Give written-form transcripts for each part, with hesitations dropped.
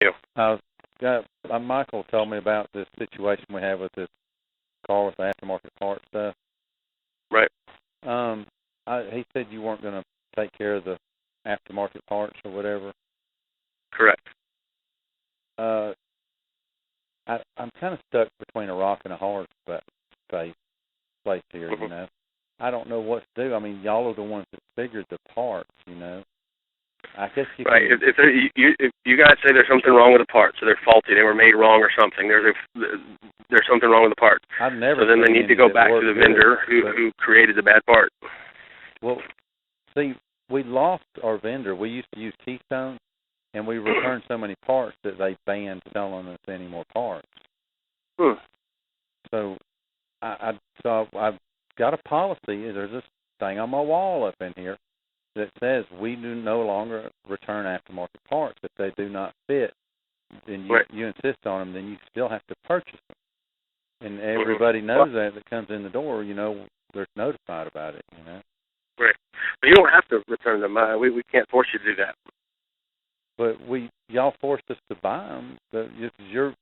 you? Michael told me about this situation we have with this car with the aftermarket parts stuff. Right. He said you weren't going to take care of the aftermarket parts or whatever. Correct. I'm kind of stuck between a rock and a hard place here, Mm-hmm. you know. I don't know what to do. I mean, y'all are the ones that figured the parts, you know. I guess you right. can... If you guys say there's something wrong with the parts, so they're faulty, they were made wrong or something, there's something wrong with the parts. I've never so then they need to go back to the vendor who created the bad part. Well, see, we lost our vendor. We used to use Keystone, and we returned so many parts that they banned selling us any more parts. So I've got a policy. There's this thing on my wall up in here that says we do no longer return aftermarket parts if they do not fit. Then you insist on them, then you still have to purchase them. And everybody knows that comes in the door, you know, they're notified about it, you know. Right. But you don't have to return them. We can't force you to do that. But y'all forced us to buy them.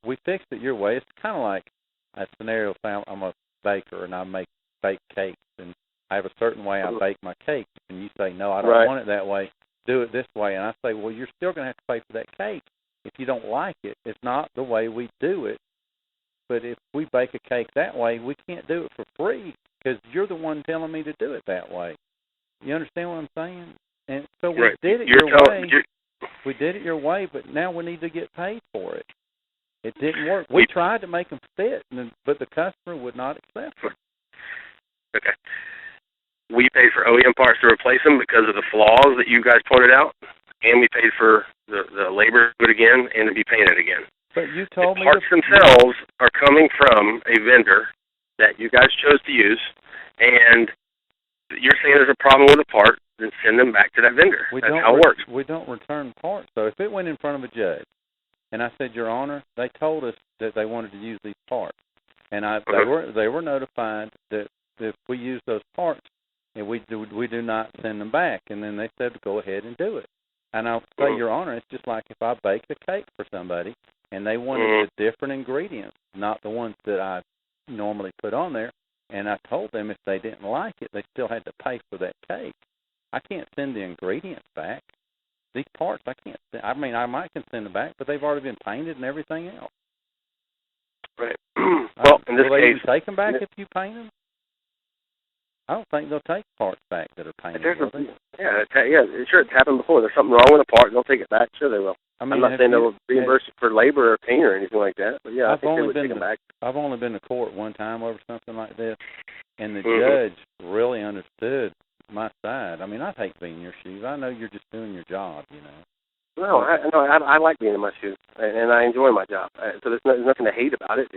We fixed it your way. It's kind of like a scenario. I'm a baker, and I bake cakes, and I have a certain way I bake my cakes. And you say, no, I don't want it that way. Do it this way. And I say, well, you're still going to have to pay for that cake. If you don't like it, it's not the way we do it. But if we bake a cake that way, we can't do it for free because you're the one telling me to do it that way. You understand what I'm saying? And so we did it your way. We did it your way, but now we need to get paid for it. It didn't work. We tried to make them fit, but the customer would not accept them. Okay. We paid for OEM parts to replace them because of the flaws that you guys pointed out, and we paid for the labor to do it again and to be painted again. But you told me the parts themselves are coming from a vendor that you guys chose to use, and you're saying there's a problem with a part, then send them back to that vendor. That's how it works. We don't return parts. So if it went in front of a judge, and I said, Your Honor, they told us that they wanted to use these parts, and they were notified that if we use those parts, and we do not send them back, and then they said to go ahead and do it. And I'll say, Your Honor, it's just like if I baked a cake for somebody, and they wanted the different ingredients, not the ones that I normally put on there, and I told them if they didn't like it, they still had to pay for that cake. I can't send the ingredients back. These parts, I can't send. I mean, I might can send them back, but they've already been painted and everything else. Right. Well, in this will they case, even take them back if you paint them? I don't think they'll take parts back that are painted. Sure, it's happened before. There's something wrong with a part, they'll take it back. Sure, they will. I mean, I'm not saying they'll reimburse you for labor or paint or anything like that, but yeah, I think they would take them back. I've only been to court one time over something like this, and the judge really understood my side. I mean, I hate being in your shoes. I know you're just doing your job, you know. No, I like being in my shoes, and I enjoy my job. So there's nothing to hate about it.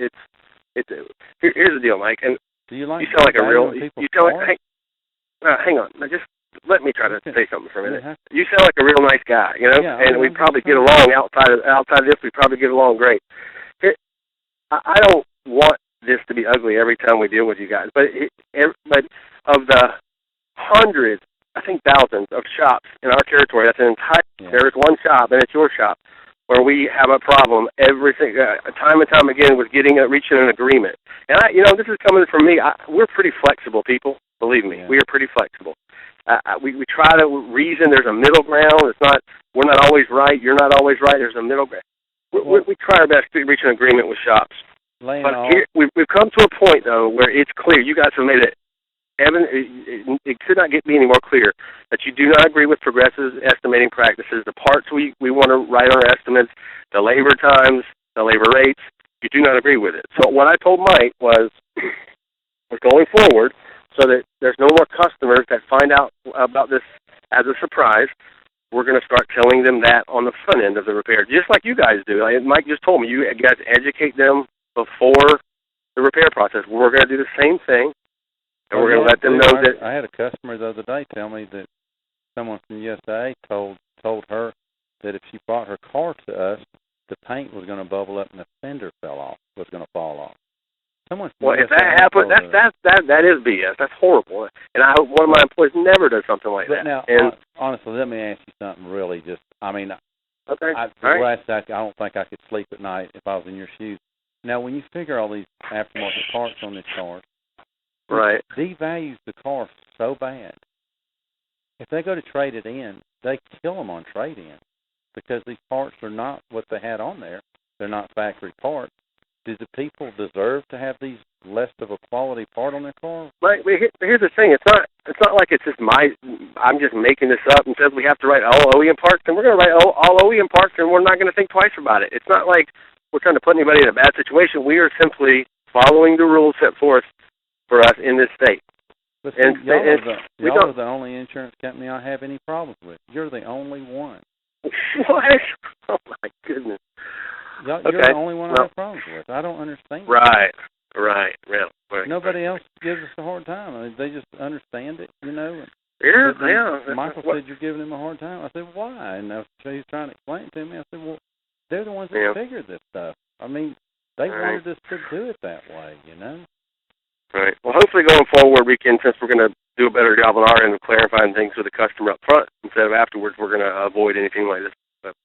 Here's the deal, Mike. And do you like? You sound like a real. You sound like. Hang on. Just let me try to say something for a minute. You sound like a real nice guy, you know. Yeah, and we probably get along outside of this. We probably get along great. I don't want this to be ugly every time we deal with you guys, but of the hundreds, I think thousands of shops in our territory, that's an entire. Yeah. There is one shop, and it's your shop, where we have a problem time and time again with reaching an agreement. And this is coming from me. We're pretty flexible people. Believe me, we are pretty flexible. We try to reason. There's a middle ground. We're not always right. You're not always right. There's a middle ground. We try our best to reach an agreement with shops. But here, we've come to a point though where it's clear. You guys have made it. Evan, it could not be any more clear that you do not agree with Progressive's estimating practices, the parts we want to write on our estimates, the labor times, the labor rates. You do not agree with it. So what I told Mike was going forward, so that there's no more customers that find out about this as a surprise, we're going to start telling them that on the front end of the repair, just like you guys do. Mike just told me, you guys educate them before the repair process. We're going to do the same thing. And we're going to let them know that. I had a customer the other day tell me that someone from USA told her that if she brought her car to us, the paint was going to bubble up and the fender was going to fall off. If that happens, that is BS. That's horrible. And I hope one of my employees never does something like that. Now, honestly, let me ask you something really just, I mean, okay. the last I don't think I could sleep at night if I was in your shoes. Now, when you figure all these aftermarket parts on this car, right, it devalues the car so bad. If they go to trade it in, they kill them on trade-in because these parts are not what they had on there. They're not factory parts. Do the people deserve to have these less of a quality part on their car? But here's the thing: it's not like it's just I'm just making this up and says we have to write all OEM parts, and we're going to write all OEM parts, and we're not going to think twice about it. It's not like we're trying to put anybody in a bad situation. We are simply following the rules set forth for us in this state. But see, y'all are the only insurance company I have any problems with. You're the only one. What? Oh my goodness. You're the only one I have problems with. I don't understand. Right. Well, nobody else gives us a hard time. I mean, they just understand it, you know. Yeah. Michael said you're giving him a hard time. I said, why? And he's trying to explain it to me. I said, well, they're the ones that figured this stuff. I mean, they wanted us to do it that way, you know. Right. Well, hopefully going forward, we can, since we're going to do a better job on our end of clarifying things with the customer up front instead of afterwards, we're going to avoid anything like this.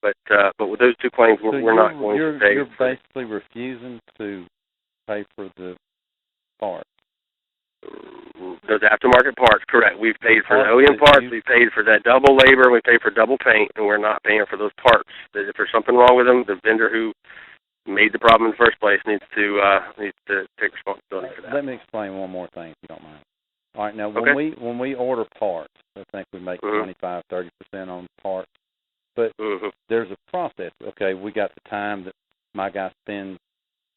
But with those two claims, we're not going to pay. You're basically refusing to pay for the parts. Those aftermarket parts, correct. We've paid for the OEM parts, we've paid for that double labor, we paid for double paint, and we're not paying for those parts. If there's something wrong with them, the vendor who made the problem in the first place needs to take responsibility for that. Let me explain one more thing, if you don't mind. All right, now when we order parts, I think we make 25-30% on parts, but there's a process. Okay, we got the time that my guy spends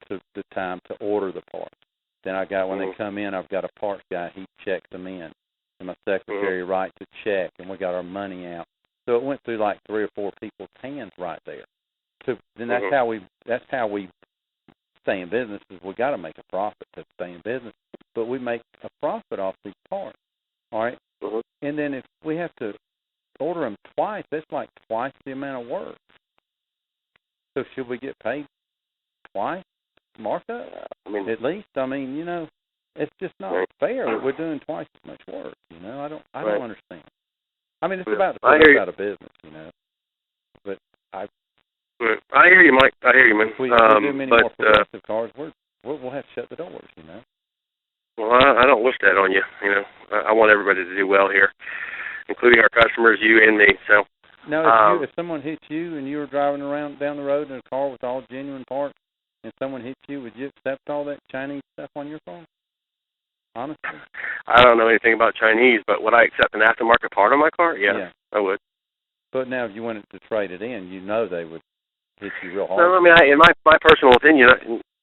the time to order the parts. Then when they come in, I've got a parts guy. He checks them in, and my secretary writes a check, and we got our money out. So it went through like 3 or 4 people's hands right there. So then that's how we stay in business. Is we got to make a profit to stay in business, but we make a profit off these parts. All right, and then if we have to order them twice, that's like twice the amount of work. So should we get paid twice? Markup? I mean, at least. I mean, you know, it's just not fair that we're doing twice as much work. You know, I don't understand. I mean, it's about to put us out of business, you know. But I hear you, Mike. I hear you, man. If we do many more progressive cars, we'll have to shut the doors, you know. Well, I don't wish that on you. You know, I want everybody to do well here, including our customers, you and me. So. Now, if someone hits you and you were driving around down the road in a car with all genuine parts, and someone hits you, would you accept all that Chinese stuff on your car? Honestly? I don't know anything about Chinese, but would I accept an aftermarket part on my car? Yeah. I would. But now if you wanted to trade it in, you know they would hit you real hard. No, I mean, in my personal opinion,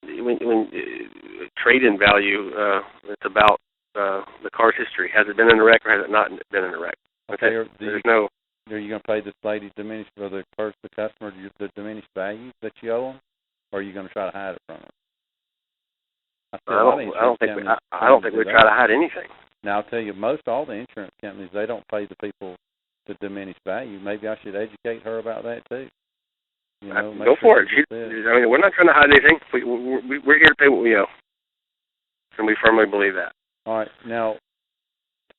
when trade-in value, it's about the car's history. Has it been in a wreck or has it not been in a wreck? Okay. Are you going to pay this lady diminished for the customer the diminished value that you owe them? Or are you going to try to hide it from them? I don't think we try to hide anything. Now, I'll tell you, all the insurance companies, they don't pay the people the diminished value. Maybe I should educate her about that, too. You know, go for it. I mean, we're not trying to hide anything. We're here to pay what we owe. And we firmly believe that. All right. Now,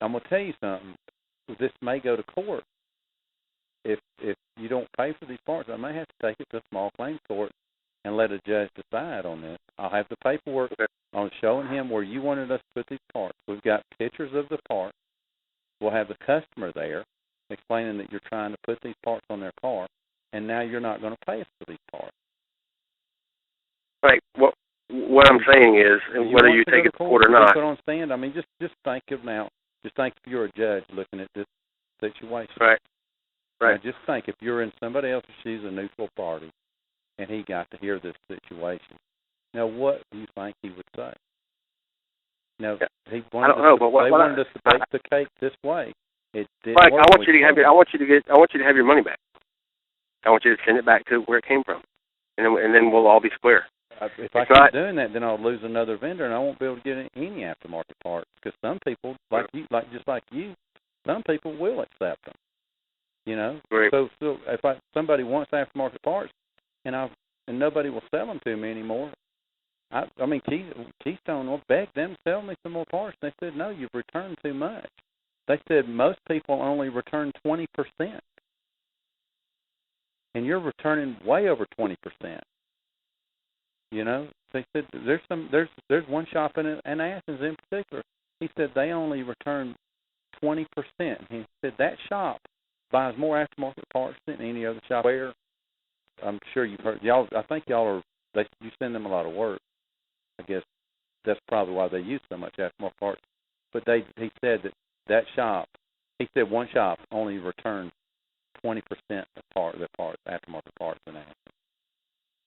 I'm going to tell you something. This may go to court. If you don't pay for these parts, I may have to take it to a small claims court and let a judge decide on this. I'll have the paperwork on showing him where you wanted us to put these parts. We've got pictures of the parts. We'll have the customer there explaining that you're trying to put these parts on their car, and now you're not going to pay us for these parts. Right. What I'm saying is, whether you take it to court or not. Put on stand. I mean, just think of now. Just think if you're a judge looking at this situation. Right. Now, just think if you're in somebody else's shoes, a neutral party, and he got to hear this situation. Now, what do you think he would say? Now, they wanted us to bake the cake this way. It didn't work. I want you to have your money back. I want you to send it back to where it came from, and then we'll all be square. If I keep doing that, then I'll lose another vendor, and I won't be able to get any aftermarket parts because some people, just like you, some people will accept them. You know, so if somebody wants aftermarket parts, and nobody will sell them to me anymore. I mean, Keystone will beg them to sell me some more parts. They said, no, you've returned too much. They said most people only return 20%. and you're returning way over 20%. You know, they said there's one shop in Athens in particular. He said they only return 20%. He said that shop buys more aftermarket parts than any other shop. Where I'm sure you've heard y'all. I think y'all you send them a lot of work. I guess that's probably why they use so much aftermarket parts. But he said that shop. He said one shop only returns 20% of aftermarket parts in Athens.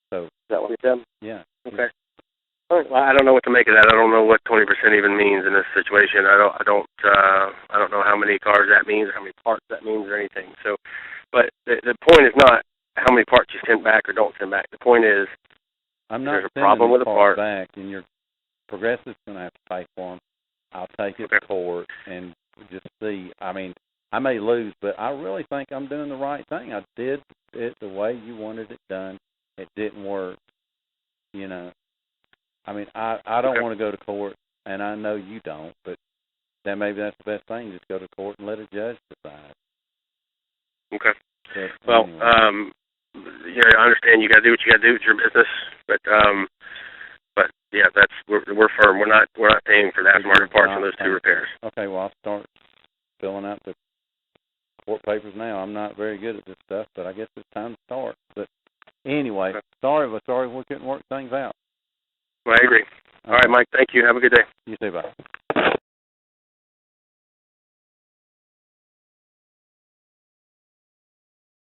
So is that what he said? Yeah. Okay. All right. Well, I don't know what to make of that. I don't know what 20% even means in this situation. I don't know how many cars that means, or how many parts that means, or anything. So, but the point is not how many parts you send back or don't send back. The point is, I'm not there's a problem with a part back, and your Progressive's going to have to pay for them. I'll take it to court and just see. I mean, I may lose, but I really think I'm doing the right thing. I did it the way you wanted it done. It didn't work, you know. I mean, I don't want to go to court, and I know you don't, but then maybe that's the best thing. Just go to court and let a judge decide. Okay. But well, anyway. I understand you got to do what you got to do. It's your business, but yeah, we're firm. We're not paying for the aftermarket parts on those two repairs. Okay. Well, I'll start filling out the court papers now. I'm not very good at this stuff, but I guess it's time to start. But anyway, sorry we couldn't work things out. Well, I agree. All right, Mike, thank you. Have a good day. You too, bye.